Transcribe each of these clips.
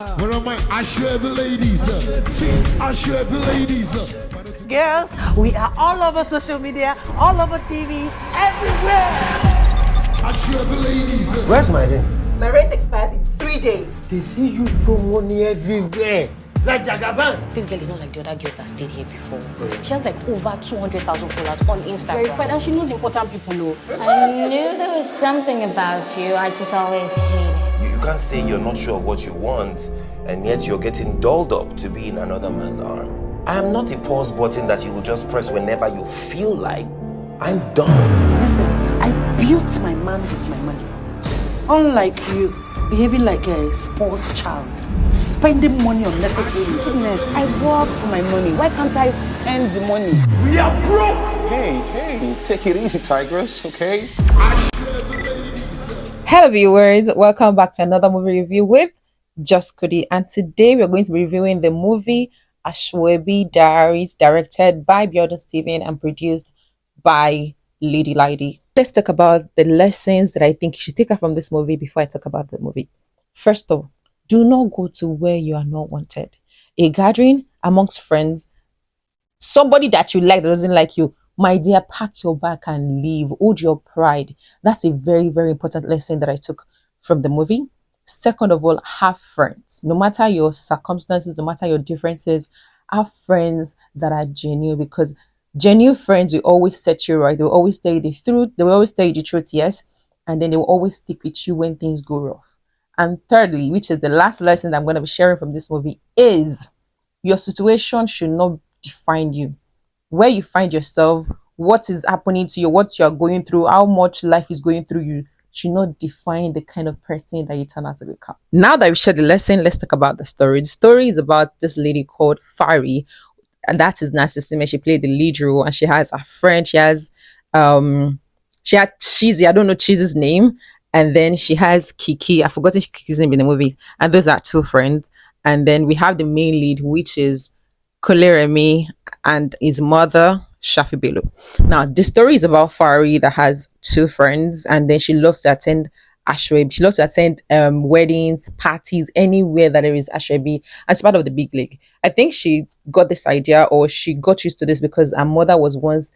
Where are my Ashwebi ladies? Ashwebi ladies. Girls, we are all over social media, all over TV, everywhere. Ashwebi ladies. Where's my rent? My rent expires in 3 days. They see you throw money everywhere. Like Jagaban. This girl is not like the other girls that stayed here before. She has like over 200,000 followers on Instagram. Verified, and she knows important people. Know. I knew there was something about you. I just always hated it. You can't say you're not sure of what you want, and yet you're getting dolled up to be in another man's arm. I am not a pause button that you will just press whenever you feel like. I'm done. Listen, I built my man with my money. Unlike you, behaving like a sports child, spending money unnecessarily. Goodness, I work for my money. Why can't I spend the money? We are broke. Hey, take it easy, Tigress, okay? Hello viewers, welcome back to another movie review with Just Kudi, and today we're going to be reviewing the movie Ashwebi Diaries, directed by Biodun Stephen and produced by Lady Lady. Let's talk about the lessons that I think you should take out from this movie before I talk about the movie. First off, do not go to where you are not wanted. A gathering amongst friends, somebody that you like that doesn't like you, my dear, pack your bag and leave. Hold your pride. That's a very, very important lesson that I took from the movie. Second of all, have friends. No matter your circumstances, no matter your differences, have friends that are genuine, because genuine friends will always set you right. They will always tell you the truth. They will always tell you the truth, yes. And then they will always stick with you when things go rough. And thirdly, which is the last lesson I'm going to be sharing from this movie, is your situation should not define you. Where you find yourself, what is happening to you, what you are going through, how much life is going through you, should not define the kind of person that you turn out to become. Now that we've shared the lesson, let's talk about the story. The story is about this lady called Fari, and that is Isime. She played the lead role, and she has a friend. She had Cheesy. I don't know Cheesy's name. And then she has Kiki. I've forgotten Kiki's name in the movie. And those are two friends. And then we have the main lead, which is Koleremi and his mother, Shafi Bello. Now, the story is about Fari that has two friends, and then she loves to attend Ashwebi. She loves to attend weddings, parties, anywhere that there is Ashwebi, as part of the big league. I think she got this idea, or she got used to this, because her mother was once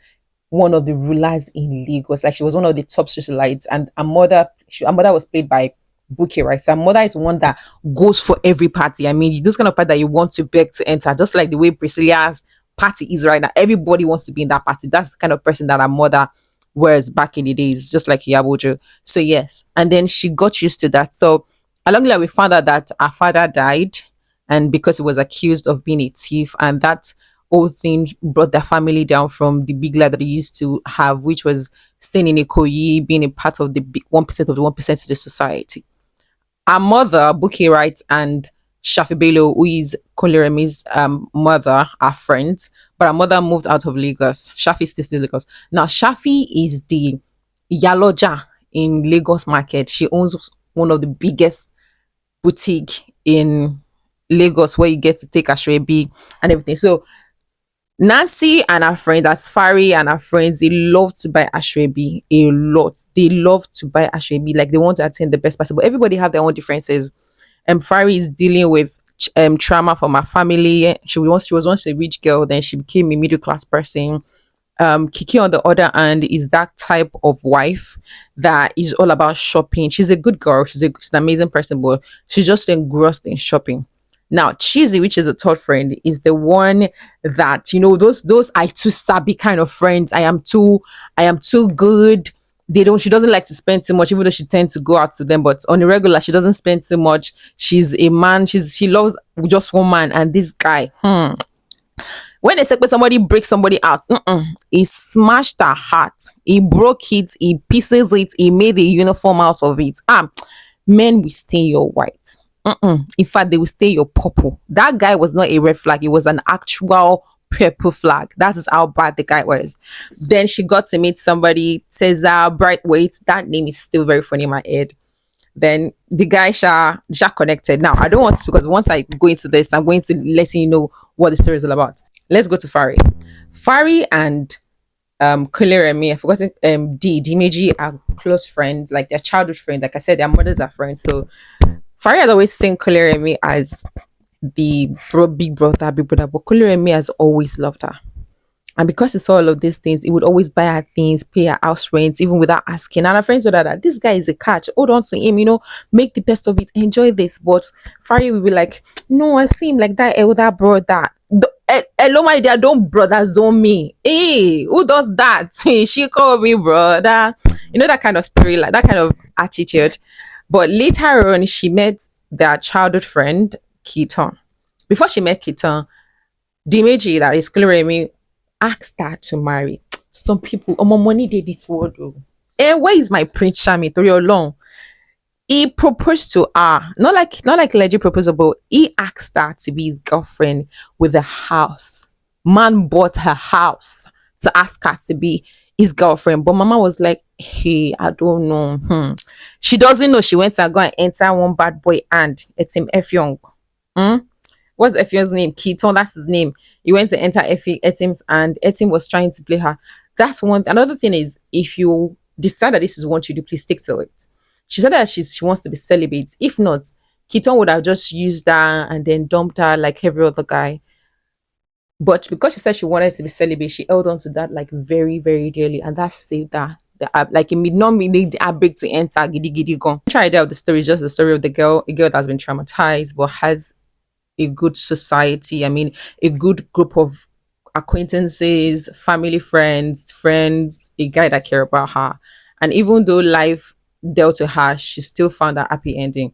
one of the rulers in Lagos. Like, she was one of the top socialites, and her mother was played by Bouquet, right? So her mother is one that goes for every party. I mean, those kind of party that you want to beg to enter, just like the way Priscilla's party is right now. Everybody wants to be in that party. That's the kind of person that her mother was back in the days, just like Iyabo. So yes, and then she got used to that. So along the way, we found out that her father died, and because he was accused of being a thief, and that whole thing brought their family down from the big life that they used to have, which was staying in Ikoyi, being a part of the big 1% of the 1% of the society. Our mother, Buki Wright, and Shafi Bello, who is Koleremi's mother, are friends, but our mother moved out of Lagos. Shafi is still in Lagos. Now, Shafi is the Yaloja in Lagos market. She owns one of the biggest boutique in Lagos, where you get to take Ashwebi and everything. So Nancy and her friend, that's Fari and her friends, they love to buy Ashwebi a lot. They love to buy Ashwebi, like they want to attend the best possible. Everybody have their own differences. Fari is dealing with trauma from her family. She was once a rich girl, then she became a middle class person. Kiki, on the other hand, is that type of wife that is all about shopping. She's a good girl. She's an amazing person, but she's just engrossed in shopping. Now, Cheesy, which is a third friend, is the one that, you know, those I too sabi kind of friends. I am too good. She doesn't like to spend too much, even though she tends to go out to them, but on a regular, she doesn't spend too much. She's a man, she loves just one man, and this guy, when they say somebody breaks somebody out, he smashed her heart, he broke it, he pieces it, he made a uniform out of it. Men will stain your white. In fact, they will stay your purple. That guy was not a red flag. It was an actual purple flag. That is how bad the guy was. Then she got to meet somebody, Cesar Brightweight. That name is still very funny in my head. Then the guy Sha connected. Now, I don't want to, because once I go into this, I'm going to let you know what the story is all about. Let's go to Fari. Fari and Koleremi, I forgot Dimeji are close friends, like they're childhood friends. Like I said, their mothers are friends. So Faria has always seen Kuliremi as the big brother, but Kuliremi has always loved her. And because he saw all of these things, he would always buy her things, pay her house rent, even without asking. And her friends told her that this guy is a catch. Hold on to him, make the best of it, enjoy this. But Faria will be like, no, I see him like that elder brother. Hello, my dear, don't brother zone me. Hey, who does that? She called me brother. That kind of story, like that kind of attitude. But later on, she met their childhood friend, Keaton. Before she met Keaton, Dimeji, that is Kuliremi, asked her to marry. Some people, my money did this world. And where is my Prince Charming? Through your long. He proposed to her, not like legit proposal, but he asked her to be his girlfriend with a house. Man bought her house to ask her to be his girlfriend, but Mama was like, "Hey, I don't know." She doesn't know. She went to go and enter one bad boy and it's him F Young. What's Efion's name? Keaton, that's his name. He went to enter Etim's and Etim was trying to play her. That's one. Another thing is, if you decide that this is what you do, please stick to it. She said that she wants to be celibate. If not, Keaton would have just used her and then dumped her like every other guy. But because she said she wanted to be celibate, she held on to that like very, very dearly. And that saved her. Like it did not need the break to enter giddy giddy gone. The idea of the story is just the story of a girl that has been traumatized but has a good society. I mean, a good group of acquaintances, family, friends, a guy that care about her. And even though life dealt with her, she still found a happy ending.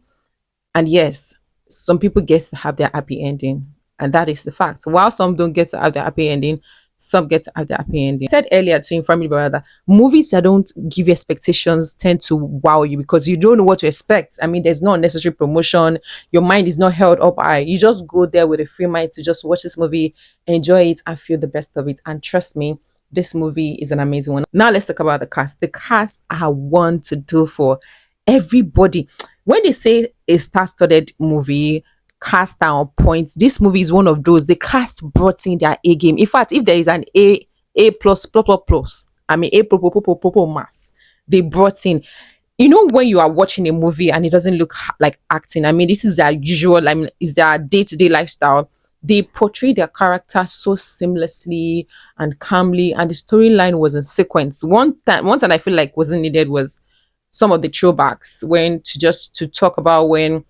And yes, some people get to have their happy ending, and that is the fact. While some don't get to have their happy ending, some get to have their happy ending. I said earlier to inform you brother, that movies that don't give you expectations tend to wow you because you don't know what to expect. I mean, there's no unnecessary promotion. Your mind is not held up high. You just go there with a free mind to just watch this movie, enjoy it, and feel the best of it. And trust me, this movie is an amazing one. Now let's talk about the cast. The cast are one to do for everybody. When they say a star-studded movie, cast are on point. This movie is one of those. The cast brought in their A game. In fact, if there is an A plus, I mean A mass, they brought in. When you are watching a movie and it doesn't look like acting. I mean, this is their usual. I mean, is their day-to-day lifestyle. They portray their character so seamlessly and calmly, and the storyline was in sequence. One time I feel like wasn't needed was some of the throwbacks to talk about when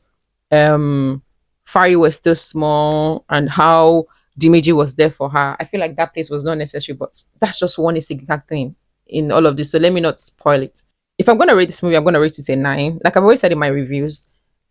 Fari was still small and how Dimeji was there for her. I feel like that place was not necessary, but that's just one significant thing in all of this. So let me not spoil it. If I'm going to rate this movie, I'm going to rate it a 9. Like I've always said in my reviews,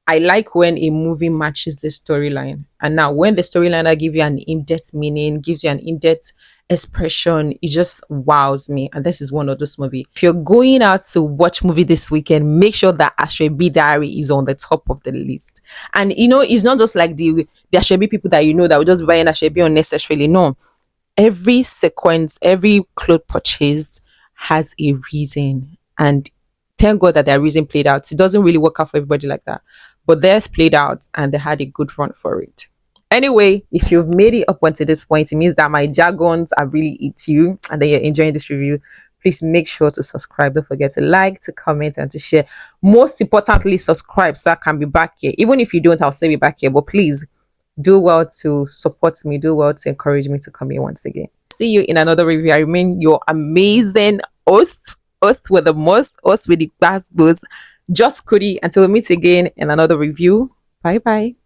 I like when a movie matches the storyline. And now when the storyline give you an in-depth meaning, gives you an in-depth expression, it just wows me. And this is one of those movies. If you're going out to watch movie this weekend, make sure that Ashwebi Diary is on the top of the list. And it's not just like the Ashwebi people that that will just buy an Ashwebi unnecessarily. No. Every sequence, every cloth purchase has a reason. And thank God that their reason played out. It doesn't really work out for everybody like that. But theirs played out and they had a good run for it. Anyway, if you've made it up until this point, it means that my jargons have really hit you and that you're enjoying this review. Please make sure to subscribe. Don't forget to like, to comment, and to share. Most importantly, subscribe so I can be back here. Even if you don't, I'll still be back here. But please do well to support me. Do well to encourage me to come here once again. See you in another review. I remain your amazing host with the most, host with the best goes, Just Cody. Until we meet again in another review. Bye bye.